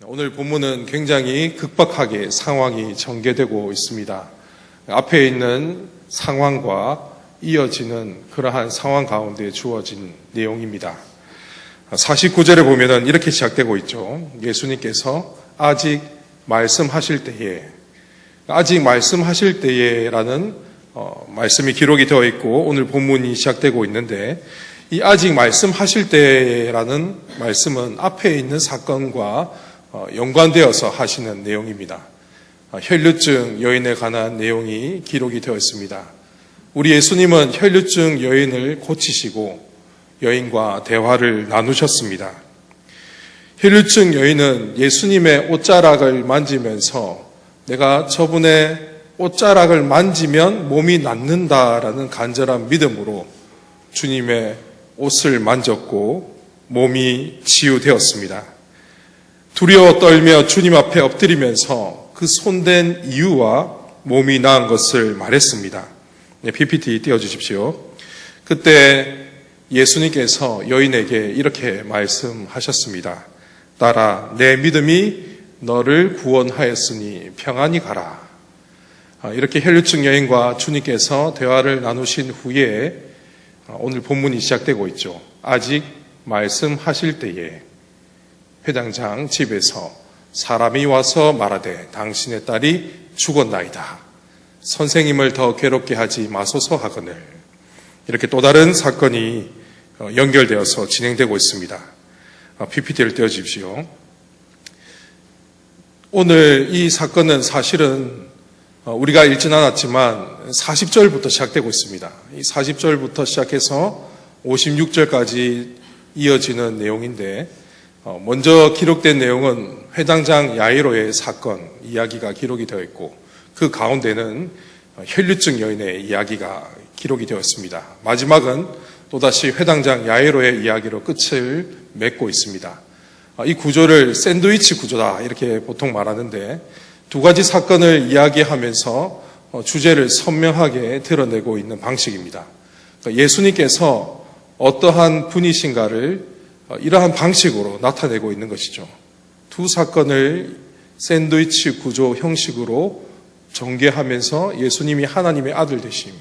오늘 본문은 굉장히 급박하게 상황이 전개되고 있습니다. 앞에 있는 상황과 이어지는 그러한 상황 가운데 주어진 내용입니다. 49절에 보면은 이렇게 시작되고 있죠. 예수님께서 아직 말씀하실 때에라는 말씀이 기록이 되어 있고 오늘 본문이 시작되고 있는데, 이 아직 말씀하실 때라는 말씀은 앞에 있는 사건과 연관되어서 하시는 내용입니다. 혈류증 여인에 관한 내용이 기록이 되어 있습니다. 우리 예수님은 혈류증 여인을 고치시고 여인과 대화를 나누셨습니다. 혈류증 여인은 예수님의 옷자락을 만지면서 내가 저분의 옷자락을 만지면 몸이 낫는다라는 간절한 믿음으로 주님의 옷을 만졌고 몸이 치유되었습니다. 두려워 떨며 주님 앞에 엎드리면서 그 손댄 이유와 몸이 나은 것을 말했습니다. PPT 띄워주십시오. 그때 예수님께서 여인에게 이렇게 말씀하셨습니다. 딸아, 내 믿음이 너를 구원하였으니 평안히 가라. 이렇게 혈류증 여인과 주님께서 대화를 나누신 후에 오늘 본문이 시작되고 있죠. 아직 말씀하실 때에 회당장 집에서 사람이 와서 말하되 당신의 딸이 죽었나이다. 선생님을 더 괴롭게 하지 마소서 하거늘. 이렇게 또 다른 사건이 연결되어서 진행되고 있습니다. PPT를 띄워주십시오. 오늘 이 사건은 사실은 우리가 읽진 않았지만 40절부터 시작되고 있습니다. 이 40절부터 시작해서 56절까지 이어지는 내용인데, 먼저 기록된 내용은 회당장 야이로의 사건 이야기가 기록이 되어 있고, 그 가운데는 혈류증 여인의 이야기가 기록이 되었습니다. 마지막은 또다시 회당장 야이로의 이야기로 끝을 맺고 있습니다. 이 구조를 샌드위치 구조다 이렇게 보통 말하는데, 두 가지 사건을 이야기하면서 주제를 선명하게 드러내고 있는 방식입니다. 예수님께서 어떠한 분이신가를 이러한 방식으로 나타내고 있는 것이죠. 두 사건을 샌드위치 구조 형식으로 전개하면서 예수님이 하나님의 아들 되심,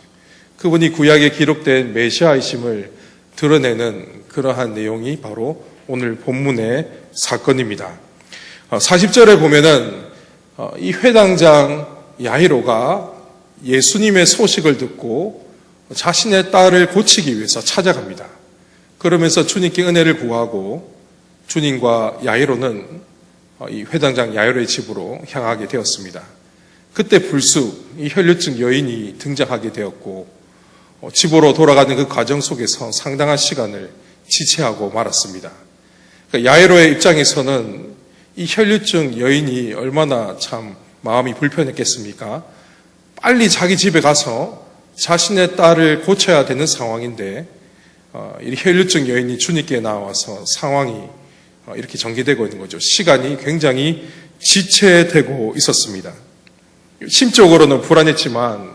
그분이 구약에 기록된 메시아이심을 드러내는 그러한 내용이 바로 오늘 본문의 사건입니다. 40절에 보면은 이 회당장 야이로가 예수님의 소식을 듣고 자신의 딸을 고치기 위해서 찾아갑니다. 그러면서 주님께 은혜를 구하고 주님과 야이로는 이 회당장 야이로의 집으로 향하게 되었습니다. 그때 불쑥 이 혈류증 여인이 등장하게 되었고, 집으로 돌아가는 그 과정 속에서 상당한 시간을 지체하고 말았습니다. 그러니까 야이로의 입장에서는 이 혈류증 여인이 얼마나 참 마음이 불편했겠습니까? 빨리 자기 집에 가서 자신의 딸을 고쳐야 되는 상황인데, 이 혈류증 여인이 주님께 나와서 상황이 이렇게 전개되고 있는 거죠. 시간이 굉장히 지체되고 있었습니다. 심적으로는 불안했지만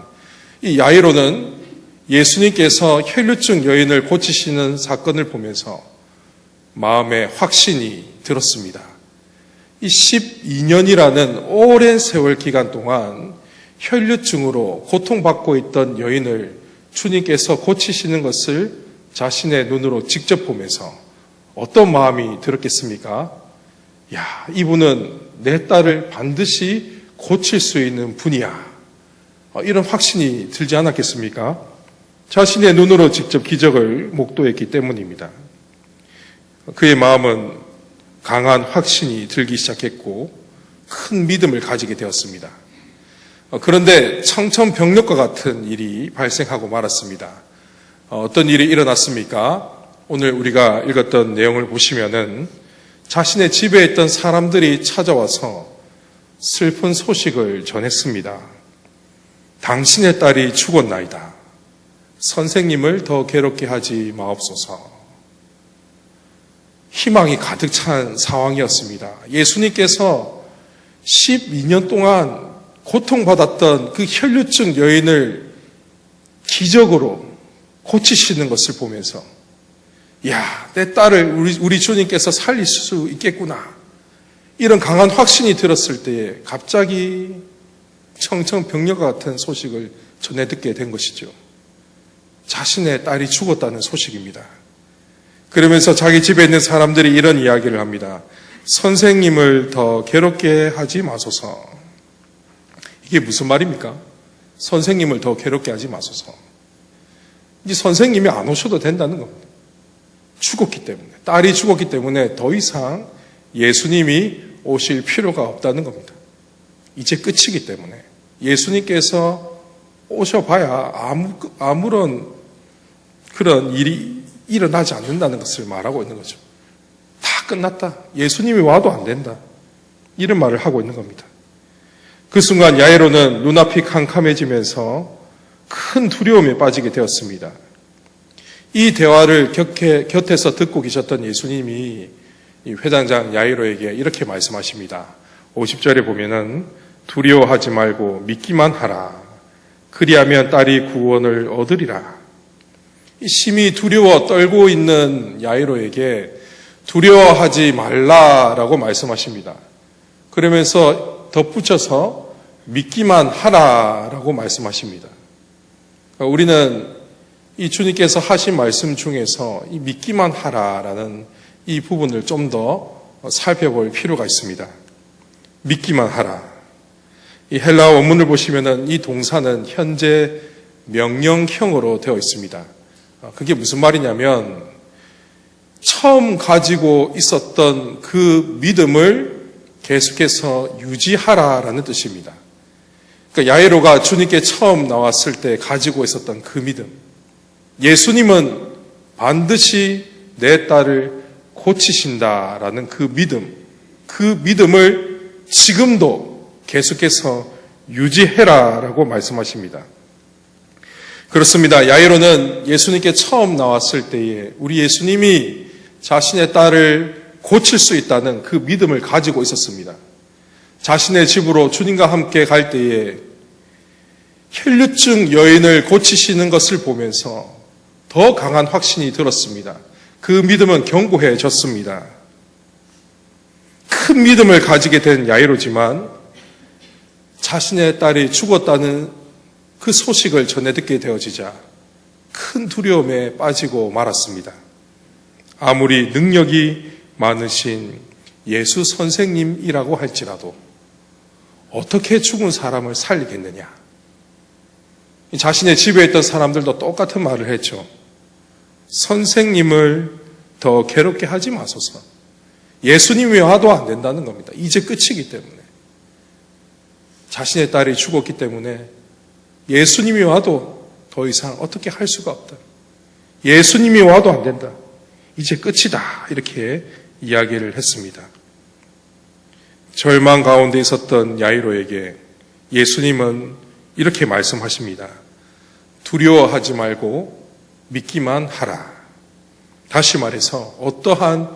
이 야이로는 예수님께서 혈류증 여인을 고치시는 사건을 보면서 마음에 확신이 들었습니다. 이 12년이라는 오랜 세월 기간 동안 혈류증으로 고통받고 있던 여인을 주님께서 고치시는 것을 자신의 눈으로 직접 보면서 어떤 마음이 들었겠습니까? 야, 이분은 내 딸을 반드시 고칠 수 있는 분이야. 이런 확신이 들지 않았겠습니까? 자신의 눈으로 직접 기적을 목도했기 때문입니다. 그의 마음은 강한 확신이 들기 시작했고 큰 믿음을 가지게 되었습니다. 그런데 청천벽력과 같은 일이 발생하고 말았습니다. 어떤 일이 일어났습니까? 오늘 우리가 읽었던 내용을 보시면은 자신의 집에 있던 사람들이 찾아와서 슬픈 소식을 전했습니다. 당신의 딸이 죽었나이다. 선생님을 더 괴롭게 하지 마옵소서. 희망이 가득 찬 상황이었습니다. 예수님께서 12년 동안 고통받았던 그 혈류증 여인을 기적으로 고치시는 것을 보면서, 야, 내 딸을 우리 주님께서 살릴 수 있겠구나. 이런 강한 확신이 들었을 때에 갑자기 청천벽력과 같은 소식을 전해 듣게 된 것이죠. 자신의 딸이 죽었다는 소식입니다. 그러면서 자기 집에 있는 사람들이 이런 이야기를 합니다. 선생님을 더 괴롭게 하지 마소서. 이게 무슨 말입니까? 선생님을 더 괴롭게 하지 마소서. 이제 선생님이 안 오셔도 된다는 겁니다. 죽었기 때문에, 딸이 죽었기 때문에 더 이상 예수님이 오실 필요가 없다는 겁니다. 이제 끝이기 때문에 예수님께서 오셔봐야 아무런 그런 일이 일어나지 않는다는 것을 말하고 있는 거죠. 다 끝났다. 예수님이 와도 안 된다. 이런 말을 하고 있는 겁니다. 그 순간 야이로는 눈앞이 캄캄해지면서 큰 두려움에 빠지게 되었습니다. 이 대화를 곁에서 듣고 계셨던 예수님이 이 회당장 야이로에게 이렇게 말씀하십니다. 50절에 보면은 두려워하지 말고 믿기만 하라. 그리하면 딸이 구원을 얻으리라. 심히 두려워 떨고 있는 야이로에게 두려워하지 말라라고 말씀하십니다. 그러면서 덧붙여서 믿기만 하라라고 말씀하십니다. 우리는 이 주님께서 하신 말씀 중에서 이 믿기만 하라라는 이 부분을 좀 더 살펴볼 필요가 있습니다. 믿기만 하라. 이 헬라어 원문을 보시면은 이 동사는 현재 명령형으로 되어 있습니다. 그게 무슨 말이냐면 처음 가지고 있었던 그 믿음을 계속해서 유지하라라는 뜻입니다. 그러니까 야이로가 주님께 처음 나왔을 때 가지고 있었던 그 믿음. 예수님은 반드시 내 딸을 고치신다라는 그 믿음을 지금도 계속해서 유지해라라고 말씀하십니다. 그렇습니다. 야이로는 예수님께 처음 나왔을 때에 우리 예수님이 자신의 딸을 고칠 수 있다는 그 믿음을 가지고 있었습니다. 자신의 집으로 주님과 함께 갈 때에 혈류증 여인을 고치시는 것을 보면서 더 강한 확신이 들었습니다. 그 믿음은 견고해졌습니다. 큰 믿음을 가지게 된 야이로지만 자신의 딸이 죽었다는 그 소식을 전해 듣게 되어지자 큰 두려움에 빠지고 말았습니다. 아무리 능력이 많으신 예수 선생님이라고 할지라도 어떻게 죽은 사람을 살리겠느냐. 자신의 집에 있던 사람들도 똑같은 말을 했죠. 선생님을 더 괴롭게 하지 마소서. 예수님이 와도 안 된다는 겁니다. 이제 끝이기 때문에. 자신의 딸이 죽었기 때문에 예수님이 와도 더 이상 어떻게 할 수가 없다. 예수님이 와도 안 된다. 이제 끝이다. 이렇게 이야기를 했습니다. 절망 가운데 있었던 야이로에게 예수님은 이렇게 말씀하십니다. 두려워하지 말고 믿기만 하라. 다시 말해서 어떠한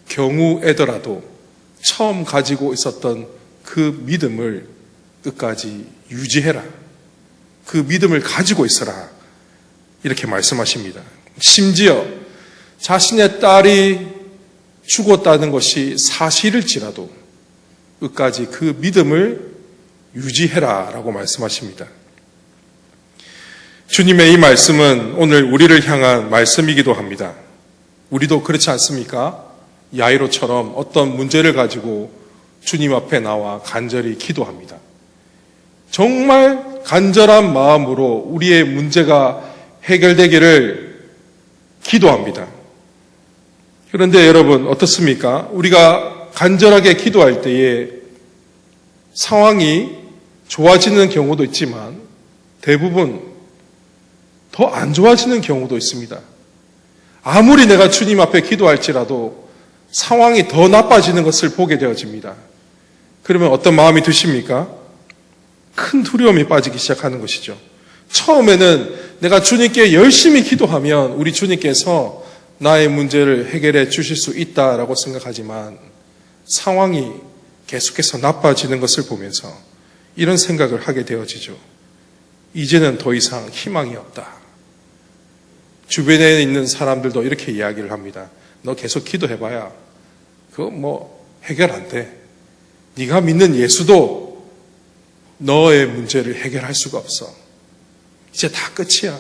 경우에더라도 처음 가지고 있었던 그 믿음을 끝까지 유지해라. 그 믿음을 가지고 있어라. 이렇게 말씀하십니다. 심지어 자신의 딸이 죽었다는 것이 사실일지라도 끝까지 그 믿음을 유지해라 라고 말씀하십니다. 주님의 이 말씀은 오늘 우리를 향한 말씀이기도 합니다. 우리도 그렇지 않습니까? 야이로처럼 어떤 문제를 가지고 주님 앞에 나와 간절히 기도합니다. 정말 간절한 마음으로 우리의 문제가 해결되기를 기도합니다. 그런데 여러분 어떻습니까? 우리가 간절하게 기도할 때에 상황이 좋아지는 경우도 있지만 대부분 더 안 좋아지는 경우도 있습니다. 아무리 내가 주님 앞에 기도할지라도 상황이 더 나빠지는 것을 보게 되어집니다. 그러면 어떤 마음이 드십니까? 큰 두려움이 빠지기 시작하는 것이죠. 처음에는 내가 주님께 열심히 기도하면 우리 주님께서 나의 문제를 해결해 주실 수 있다라고 생각하지만 상황이 계속해서 나빠지는 것을 보면서 이런 생각을 하게 되어지죠. 이제는 더 이상 희망이 없다. 주변에 있는 사람들도 이렇게 이야기를 합니다. 너 계속 기도해봐야 그거 해결 안 돼. 네가 믿는 예수도 너의 문제를 해결할 수가 없어. 이제 다 끝이야.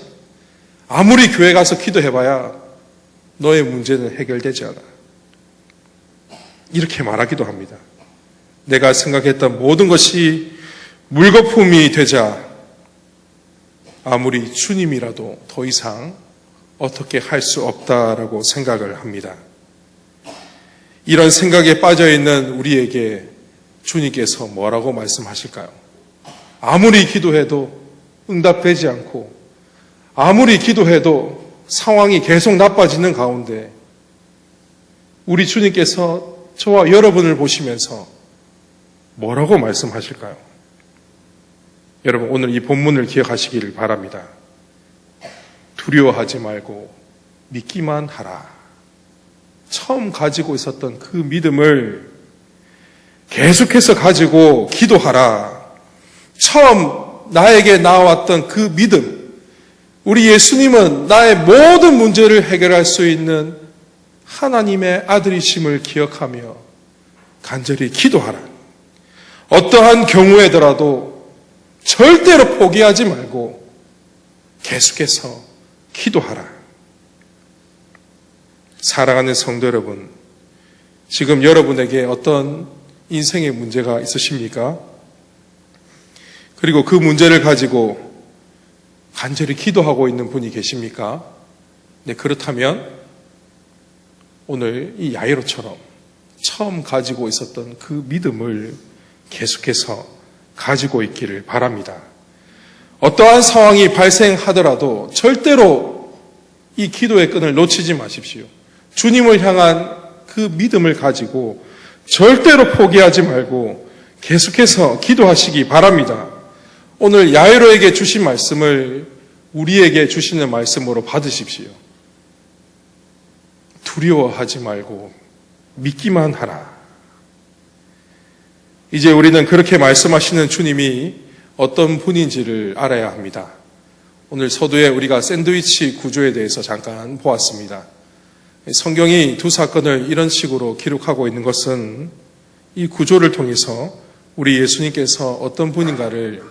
아무리 교회 가서 기도해봐야 너의 문제는 해결되지 않아. 이렇게 말하기도 합니다. 내가 생각했던 모든 것이 물거품이 되자 아무리 주님이라도 더 이상 어떻게 할 수 없다라고 생각을 합니다. 이런 생각에 빠져있는 우리에게 주님께서 뭐라고 말씀하실까요? 아무리 기도해도 응답되지 않고 아무리 기도해도 상황이 계속 나빠지는 가운데 우리 주님께서 저와 여러분을 보시면서 뭐라고 말씀하실까요? 여러분, 오늘 이 본문을 기억하시기를 바랍니다. 두려워하지 말고 믿기만 하라. 처음 가지고 있었던 그 믿음을 계속해서 가지고 기도하라. 처음 나에게 나왔던 그 믿음, 우리 예수님은 나의 모든 문제를 해결할 수 있는 하나님의 아들이심을 기억하며 간절히 기도하라. 어떠한 경우에더라도 절대로 포기하지 말고 계속해서 기도하라. 사랑하는 성도 여러분, 지금 여러분에게 어떤 인생의 문제가 있으십니까? 그리고 그 문제를 가지고 간절히 기도하고 있는 분이 계십니까? 네, 그렇다면 오늘 이 야이로처럼 처음 가지고 있었던 그 믿음을 계속해서 가지고 있기를 바랍니다. 어떠한 상황이 발생하더라도 절대로 이 기도의 끈을 놓치지 마십시오. 주님을 향한 그 믿음을 가지고 절대로 포기하지 말고 계속해서 기도하시기 바랍니다. 오늘 야이로에게 주신 말씀을 우리에게 주시는 말씀으로 받으십시오. 두려워하지 말고 믿기만 하라. 이제 우리는 그렇게 말씀하시는 주님이 어떤 분인지를 알아야 합니다. 오늘 서두에 우리가 샌드위치 구조에 대해서 잠깐 보았습니다. 성경이 두 사건을 이런 식으로 기록하고 있는 것은 이 구조를 통해서 우리 예수님께서 어떤 분인가를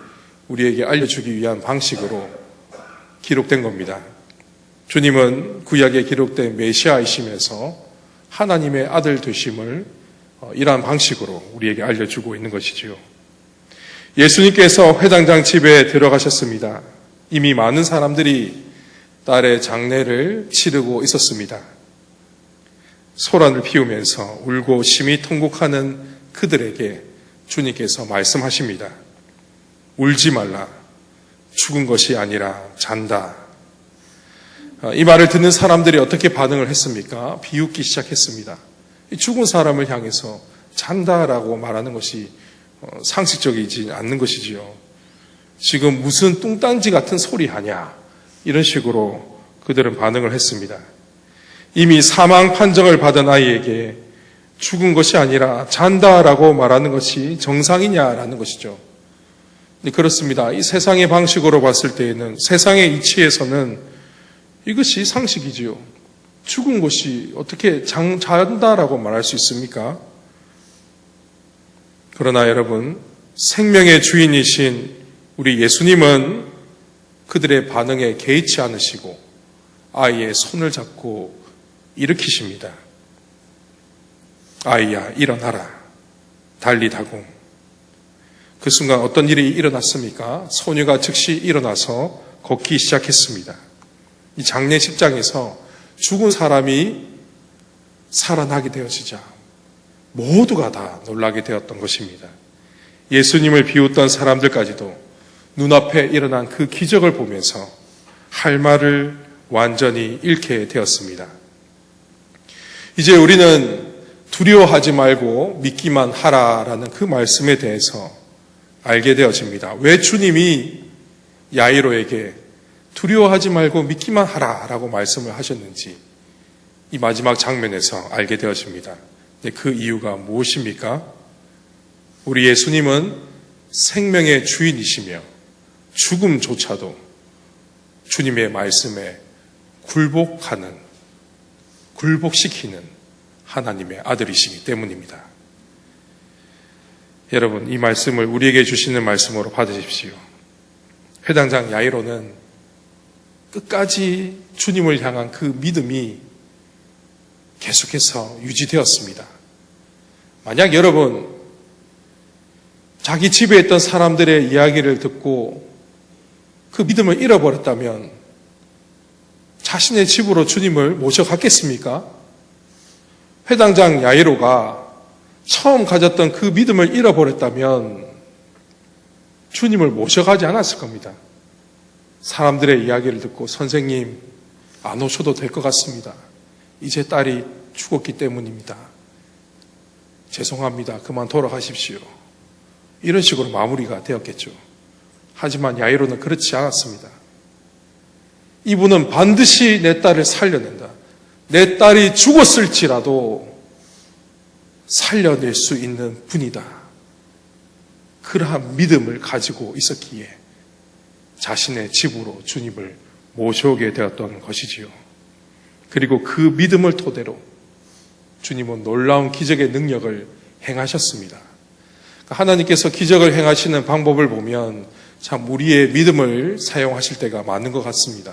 우리에게 알려주기 위한 방식으로 기록된 겁니다. 주님은 구약에 기록된 메시아이시면서 하나님의 아들 되심을 이러한 방식으로 우리에게 알려주고 있는 것이지요. 예수님께서 회당장 집에 들어가셨습니다. 이미 많은 사람들이 딸의 장례를 치르고 있었습니다. 소란을 피우면서 울고 심히 통곡하는 그들에게 주님께서 말씀하십니다. 울지 말라. 죽은 것이 아니라 잔다. 이 말을 듣는 사람들이 어떻게 반응을 했습니까? 비웃기 시작했습니다. 죽은 사람을 향해서 잔다라고 말하는 것이 상식적이지 않는 것이지요. 지금 무슨 뚱딴지 같은 소리 하냐? 이런 식으로 그들은 반응을 했습니다. 이미 사망 판정을 받은 아이에게 죽은 것이 아니라 잔다라고 말하는 것이 정상이냐라는 것이죠. 그렇습니다. 이 세상의 방식으로 봤을 때에는, 세상의 이치에서는 이것이 상식이지요. 죽은 것이 어떻게 잔다라고 말할 수 있습니까? 그러나 여러분, 생명의 주인이신 우리 예수님은 그들의 반응에 개의치 않으시고 아이의 손을 잡고 일으키십니다. 아이야, 일어나라. 달리다공. 그 순간 어떤 일이 일어났습니까? 소녀가 즉시 일어나서 걷기 시작했습니다. 이 장례식장에서 죽은 사람이 살아나게 되어지자 모두가 다 놀라게 되었던 것입니다. 예수님을 비웃던 사람들까지도 눈앞에 일어난 그 기적을 보면서 할 말을 완전히 잃게 되었습니다. 이제 우리는 두려워하지 말고 믿기만 하라라는 그 말씀에 대해서 알게 되어집니다. 왜 주님이 야이로에게 두려워하지 말고 믿기만 하라라고 말씀을 하셨는지 이 마지막 장면에서 알게 되어집니다. 그 이유가 무엇입니까? 우리 예수님은 생명의 주인이시며 죽음조차도 주님의 말씀에 굴복시키는 하나님의 아들이시기 때문입니다. 여러분, 이 말씀을 우리에게 주시는 말씀으로 받으십시오. 회당장 야이로는 끝까지 주님을 향한 그 믿음이 계속해서 유지되었습니다. 만약 여러분, 자기 집에 있던 사람들의 이야기를 듣고 그 믿음을 잃어버렸다면 자신의 집으로 주님을 모셔갔겠습니까? 회당장 야이로가 처음 가졌던 그 믿음을 잃어버렸다면 주님을 모셔가지 않았을 겁니다. 사람들의 이야기를 듣고 선생님 안 오셔도 될 것 같습니다. 이제 딸이 죽었기 때문입니다. 죄송합니다. 그만 돌아가십시오. 이런 식으로 마무리가 되었겠죠. 하지만 야이로는 그렇지 않았습니다. 이분은 반드시 내 딸을 살려낸다. 내 딸이 죽었을지라도 살려낼 수 있는 분이다. 그러한 믿음을 가지고 있었기에 자신의 집으로 주님을 모셔오게 되었던 것이지요. 그리고 그 믿음을 토대로 주님은 놀라운 기적의 능력을 행하셨습니다. 하나님께서 기적을 행하시는 방법을 보면 참 우리의 믿음을 사용하실 때가 많은 것 같습니다.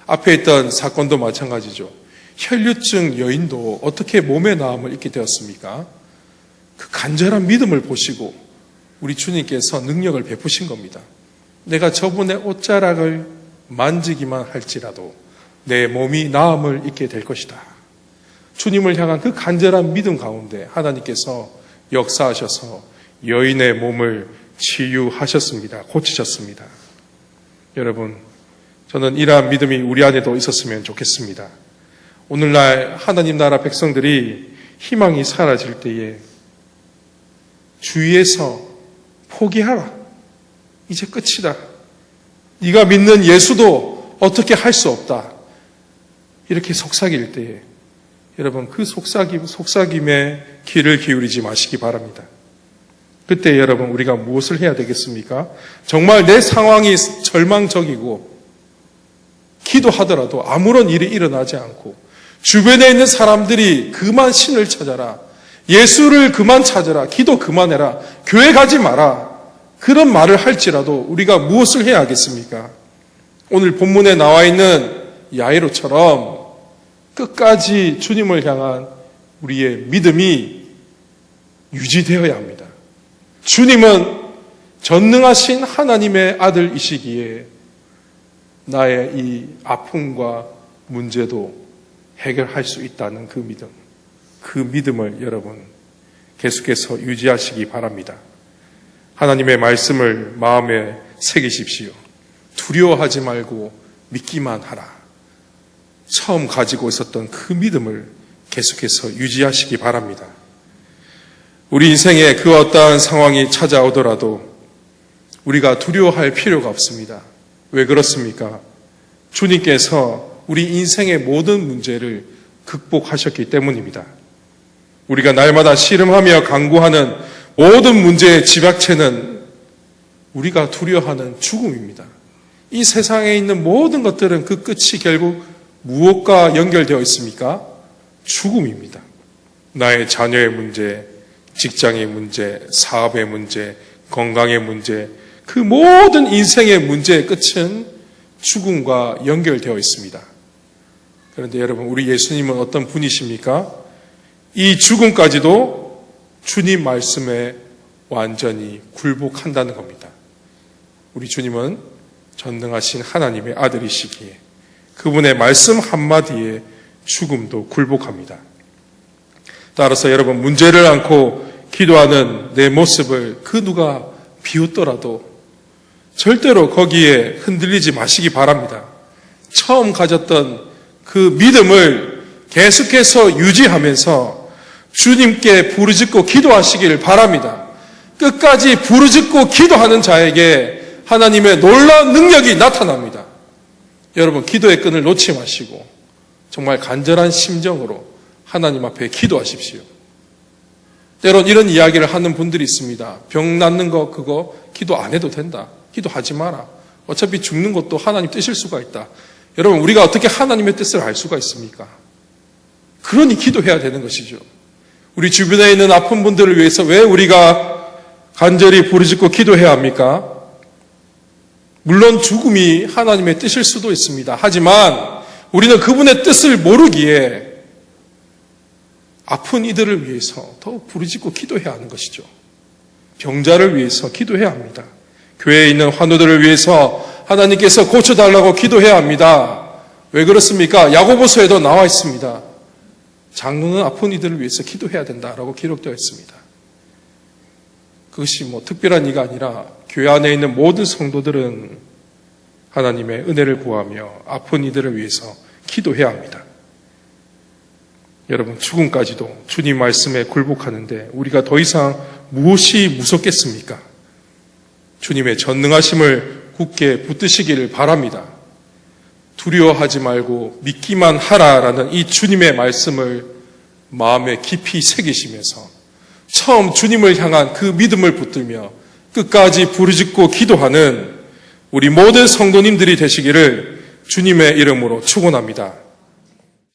앞에 있던 사건도 마찬가지죠. 혈류증 여인도 어떻게 몸의 나음을 잊게 되었습니까? 그 간절한 믿음을 보시고 우리 주님께서 능력을 베푸신 겁니다. 내가 저분의 옷자락을 만지기만 할지라도 내 몸이 나음을 잊게 될 것이다. 주님을 향한 그 간절한 믿음 가운데 하나님께서 역사하셔서 여인의 몸을 치유하셨습니다. 고치셨습니다. 여러분, 저는 이러한 믿음이 우리 안에도 있었으면 좋겠습니다. 오늘날 하나님 나라 백성들이 희망이 사라질 때에 주위에서 포기하라. 이제 끝이다. 네가 믿는 예수도 어떻게 할 수 없다. 이렇게 속삭일 때에 여러분 그 속삭임에 귀를 기울이지 마시기 바랍니다. 그때 여러분 우리가 무엇을 해야 되겠습니까? 정말 내 상황이 절망적이고 기도하더라도 아무런 일이 일어나지 않고 주변에 있는 사람들이 그만 신을 찾아라. 예수를 그만 찾아라. 기도 그만해라. 교회 가지 마라. 그런 말을 할지라도 우리가 무엇을 해야 하겠습니까? 오늘 본문에 나와 있는 야이로처럼 끝까지 주님을 향한 우리의 믿음이 유지되어야 합니다. 주님은 전능하신 하나님의 아들이시기에 나의 이 아픔과 문제도 해결할 수 있다는 그 믿음, 그 믿음을 여러분 계속해서 유지하시기 바랍니다. 하나님의 말씀을 마음에 새기십시오. 두려워하지 말고 믿기만 하라. 처음 가지고 있었던 그 믿음을 계속해서 유지하시기 바랍니다. 우리 인생에 그 어떠한 상황이 찾아오더라도 우리가 두려워할 필요가 없습니다. 왜 그렇습니까? 주님께서 우리 인생의 모든 문제를 극복하셨기 때문입니다. 우리가 날마다 씨름하며 강구하는 모든 문제의 집약체는 우리가 두려워하는 죽음입니다. 이 세상에 있는 모든 것들은 그 끝이 결국 무엇과 연결되어 있습니까? 죽음입니다. 나의 자녀의 문제, 직장의 문제, 사업의 문제, 건강의 문제, 그 모든 인생의 문제의 끝은 죽음과 연결되어 있습니다. 그런데 여러분, 우리 예수님은 어떤 분이십니까? 이 죽음까지도 주님 말씀에 완전히 굴복한다는 겁니다. 우리 주님은 전능하신 하나님의 아들이시기에 그분의 말씀 한마디에 죽음도 굴복합니다. 따라서 여러분, 문제를 안고 기도하는 내 모습을 그 누가 비웃더라도 절대로 거기에 흔들리지 마시기 바랍니다. 처음 가졌던 그 믿음을 계속해서 유지하면서 주님께 부르짖고 기도하시기를 바랍니다. 끝까지 부르짖고 기도하는 자에게 하나님의 놀라운 능력이 나타납니다. 여러분, 기도의 끈을 놓지 마시고 정말 간절한 심정으로 하나님 앞에 기도하십시오. 때론 이런 이야기를 하는 분들이 있습니다. 병 낫는 거 그거 기도 안 해도 된다. 기도하지 마라. 어차피 죽는 것도 하나님 뜻일 수가 있다. 여러분, 우리가 어떻게 하나님의 뜻을 알 수가 있습니까? 그러니 기도해야 되는 것이죠. 우리 주변에 있는 아픈 분들을 위해서 왜 우리가 간절히 부르짖고 기도해야 합니까? 물론 죽음이 하나님의 뜻일 수도 있습니다. 하지만 우리는 그분의 뜻을 모르기에 아픈 이들을 위해서 더 부르짖고 기도해야 하는 것이죠. 병자를 위해서 기도해야 합니다. 교회에 있는 환우들을 위해서 하나님께서 고쳐달라고 기도해야 합니다. 왜 그렇습니까? 야고보서에도 나와 있습니다. 장로는 아픈 이들을 위해서 기도해야 된다라고 기록되어 있습니다. 그것이 특별한 이가 아니라 교회 안에 있는 모든 성도들은 하나님의 은혜를 구하며 아픈 이들을 위해서 기도해야 합니다. 여러분, 죽음까지도 주님 말씀에 굴복하는데 우리가 더 이상 무엇이 무섭겠습니까? 주님의 전능하심을 굳게 붙드시기를 바랍니다. 두려워하지 말고 믿기만 하라라는 이 주님의 말씀을 마음에 깊이 새기시면서 처음 주님을 향한 그 믿음을 붙들며 끝까지 부르짖고 기도하는 우리 모든 성도님들이 되시기를 주님의 이름으로 축원합니다.